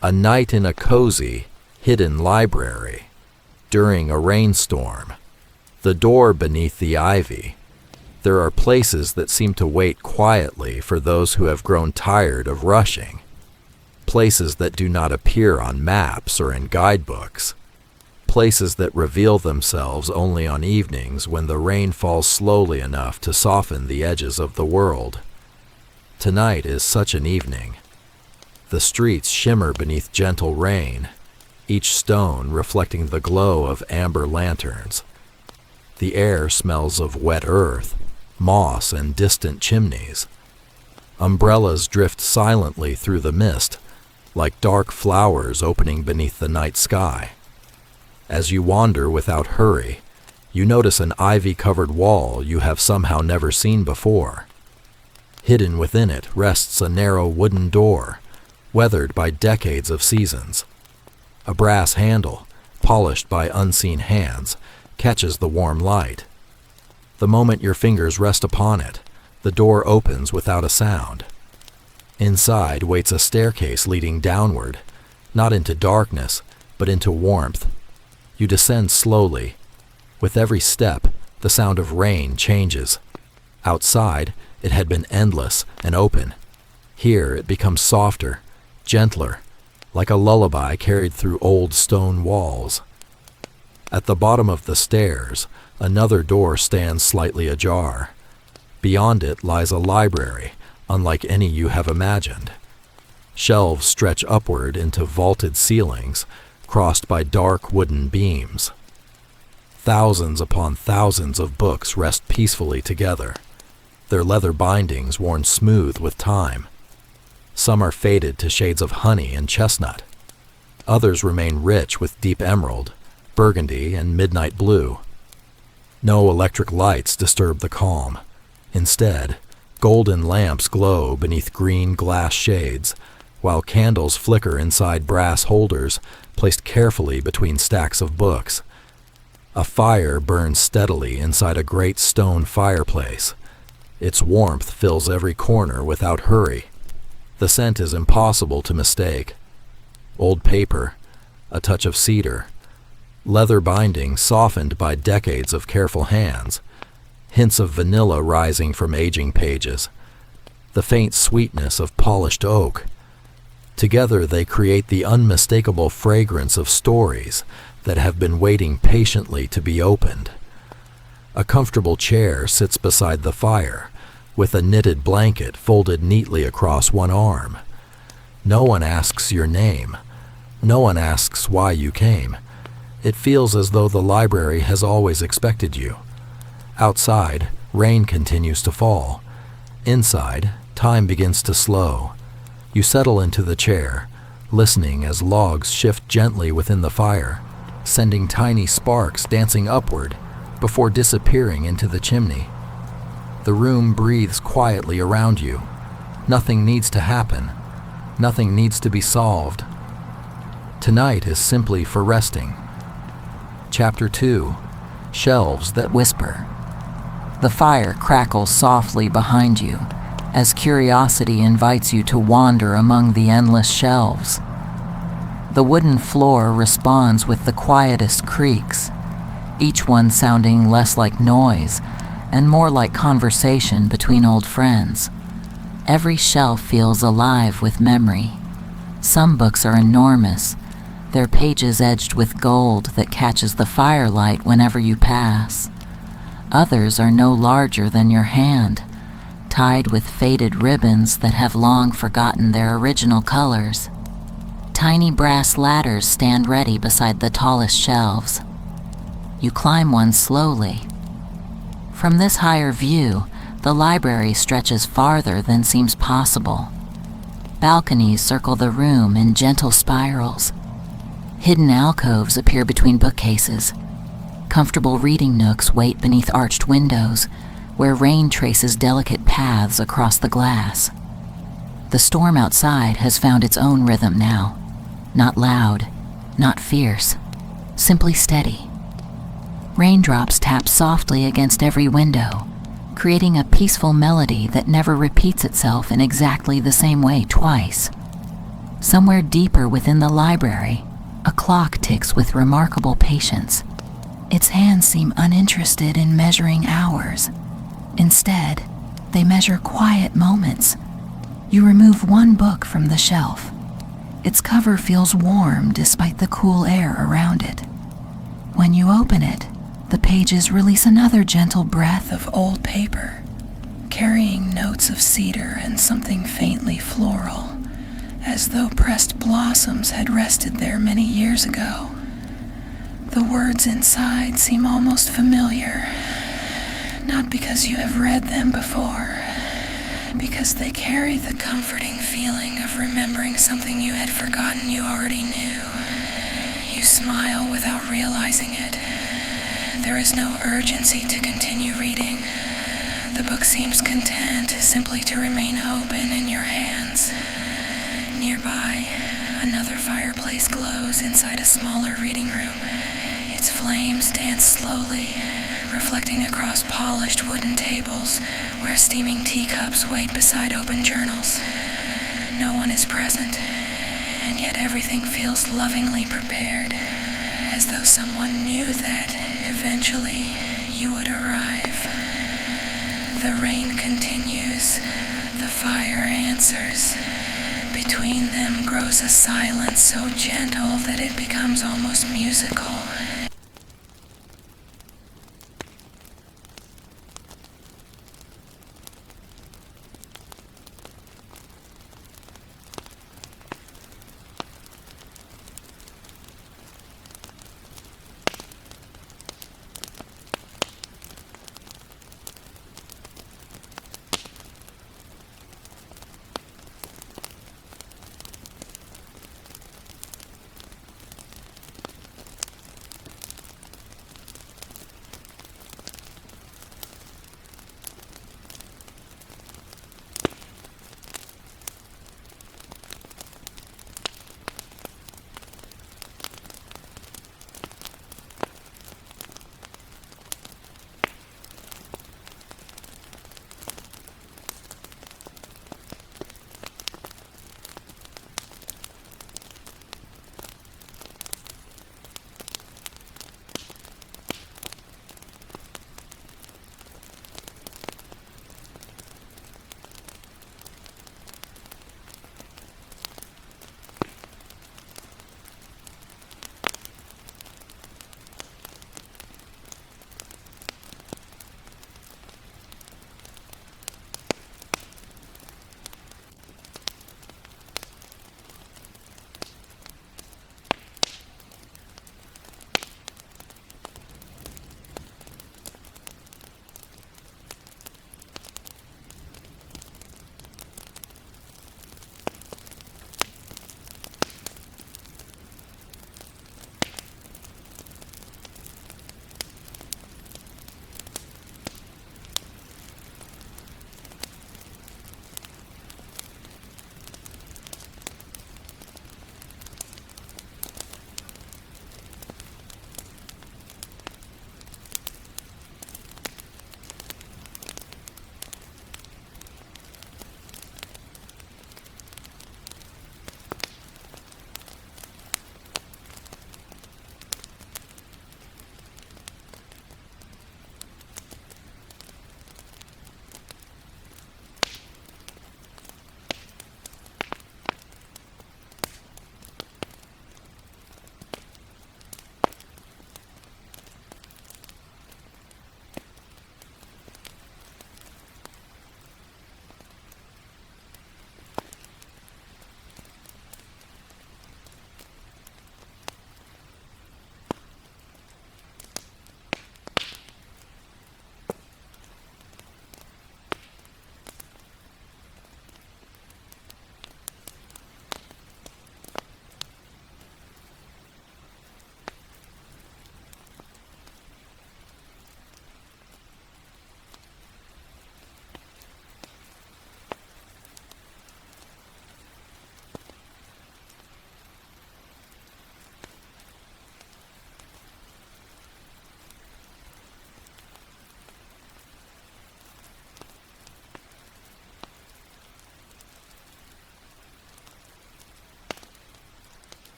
A night in a cozy, hidden library. During a rainstorm. The door beneath the ivy. There are places that seem to wait quietly for those who have grown tired of rushing. Places that do not appear on maps or in guidebooks. Places that reveal themselves only on evenings when the rain falls slowly enough to soften the edges of the world. Tonight is such an evening. The streets shimmer beneath gentle rain, each stone reflecting the glow of amber lanterns. The air smells of wet earth, moss, and distant chimneys. Umbrellas drift silently through the mist, like dark flowers opening beneath the night sky. As you wander without hurry, you notice an ivy-covered wall you have somehow never seen before. Hidden within it rests a narrow wooden door, weathered by decades of seasons. A brass handle, polished by unseen hands, catches the warm light. The moment your fingers rest upon it, the door opens without a sound. Inside waits a staircase leading downward, not into darkness, but into warmth. You descend slowly. With every step, the sound of rain changes. Outside, it had been endless and open. Here it becomes softer, gentler, like a lullaby carried through old stone walls. At the bottom of the stairs, another door stands slightly ajar. Beyond it lies a library, unlike any you have imagined. Shelves stretch upward into vaulted ceilings, crossed by dark wooden beams. Thousands upon thousands of books rest peacefully together, their leather bindings worn smooth with time. Some are faded to shades of honey and chestnut. Others remain rich with deep emerald, burgundy, and midnight blue. No electric lights disturb the calm. Instead, golden lamps glow beneath green glass shades, while candles flicker inside brass holders placed carefully between stacks of books. A fire burns steadily inside a great stone fireplace. Its warmth fills every corner without hurry. The scent is impossible to mistake. Old paper, a touch of cedar, leather binding softened by decades of careful hands, hints of vanilla rising from aging pages, the faint sweetness of polished oak. Together they create the unmistakable fragrance of stories that have been waiting patiently to be opened. A comfortable chair sits beside the fire, with a knitted blanket folded neatly across one arm. No one asks your name. No one asks why you came. It feels as though the library has always expected you. Outside, rain continues to fall. Inside, time begins to slow. You settle into the chair, listening as logs shift gently within the fire, sending tiny sparks dancing upward before disappearing into the chimney. The room breathes quietly around you. Nothing needs to happen. Nothing needs to be solved. Tonight is simply for resting. Chapter 2. Shelves that Whisper. The fire crackles softly behind you as curiosity invites you to wander among the endless shelves. The wooden floor responds with the quietest creaks, each one sounding less like noise and more like conversation between old friends. Every shelf feels alive with memory. Some books are enormous, their pages edged with gold that catches the firelight whenever you pass. Others are no larger than your hand, tied with faded ribbons that have long forgotten their original colors. Tiny brass ladders stand ready beside the tallest shelves. You climb one slowly. From this higher view, the library stretches farther than seems possible. Balconies circle the room in gentle spirals. Hidden alcoves appear between bookcases. Comfortable reading nooks wait beneath arched windows, where rain traces delicate paths across the glass. The storm outside has found its own rhythm now. Not loud, not fierce, simply steady. Raindrops tap softly against every window, creating a peaceful melody that never repeats itself in exactly the same way twice. Somewhere deeper within the library, a clock ticks with remarkable patience. Its hands seem uninterested in measuring hours. Instead, they measure quiet moments. You remove one book from the shelf. Its cover feels warm despite the cool air around it. When you open it, the pages release another gentle breath of old paper, carrying notes of cedar and something faintly floral, as though pressed blossoms had rested there many years ago. The words inside seem almost familiar, not because you have read them before, because they carry the comforting feeling of remembering something you had forgotten you already knew. You smile without realizing it. There is no urgency to continue reading. The book seems content simply to remain open in your hands. Nearby, another fireplace glows inside a smaller reading room. Its flames dance slowly, reflecting across polished wooden tables where steaming teacups wait beside open journals. No one is present, and yet everything feels lovingly prepared, as though someone knew that eventually you would arrive. The rain continues, the fire answers. Between them grows a silence so gentle that it becomes almost musical.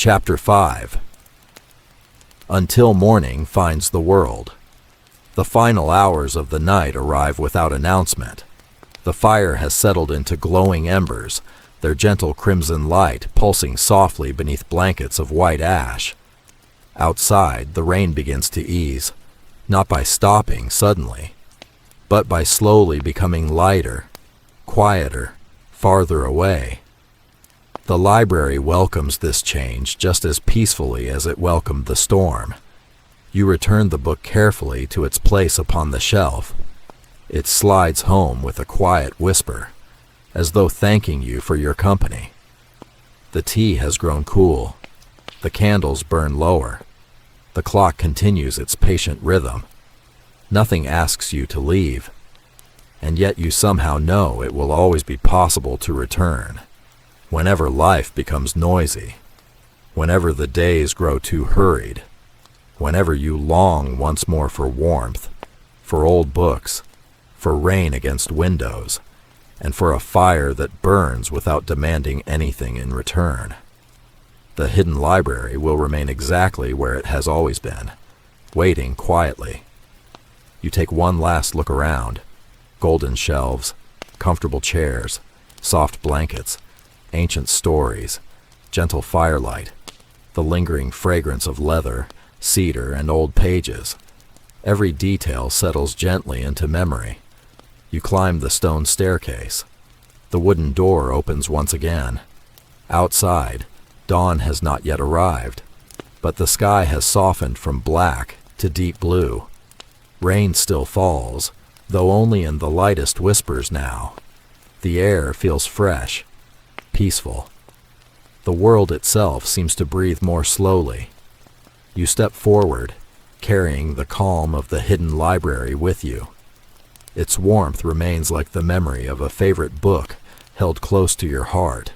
Chapter 5. Until morning finds the world. The final hours of the night arrive without announcement. The fire has settled into glowing embers, their gentle crimson light pulsing softly beneath blankets of white ash. Outside, the rain begins to ease, not by stopping suddenly, but by slowly becoming lighter, quieter, farther away. The library welcomes this change just as peacefully as it welcomed the storm. You return the book carefully to its place upon the shelf. It slides home with a quiet whisper, as though thanking you for your company. The tea has grown cool. The candles burn lower. The clock continues its patient rhythm. Nothing asks you to leave, and yet you somehow know it will always be possible to return. Whenever life becomes noisy, whenever the days grow too hurried, whenever you long once more for warmth, for old books, for rain against windows, and for a fire that burns without demanding anything in return. The hidden library will remain exactly where it has always been, waiting quietly. You take one last look around. Golden shelves, comfortable chairs, soft blankets, ancient stories, gentle firelight, the lingering fragrance of leather, cedar, and old pages. Every detail settles gently into memory. You climb the stone staircase. The wooden door opens once again. Outside, dawn has not yet arrived, but the sky has softened from black to deep blue. Rain still falls, though only in the lightest whispers now. The air feels fresh, peaceful. The world itself seems to breathe more slowly. You step forward, carrying the calm of the hidden library with you. Its warmth remains like the memory of a favorite book held close to your heart.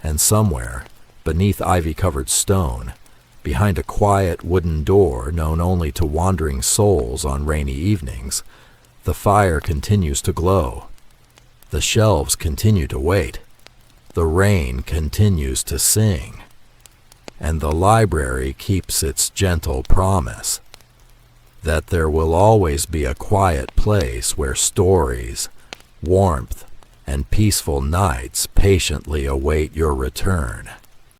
And somewhere, beneath ivy-covered stone, behind a quiet wooden door known only to wandering souls on rainy evenings, the fire continues to glow. The shelves continue to wait. The rain continues to sing. And the library keeps its gentle promise that there will always be a quiet place where stories, warmth, and peaceful nights patiently await your return.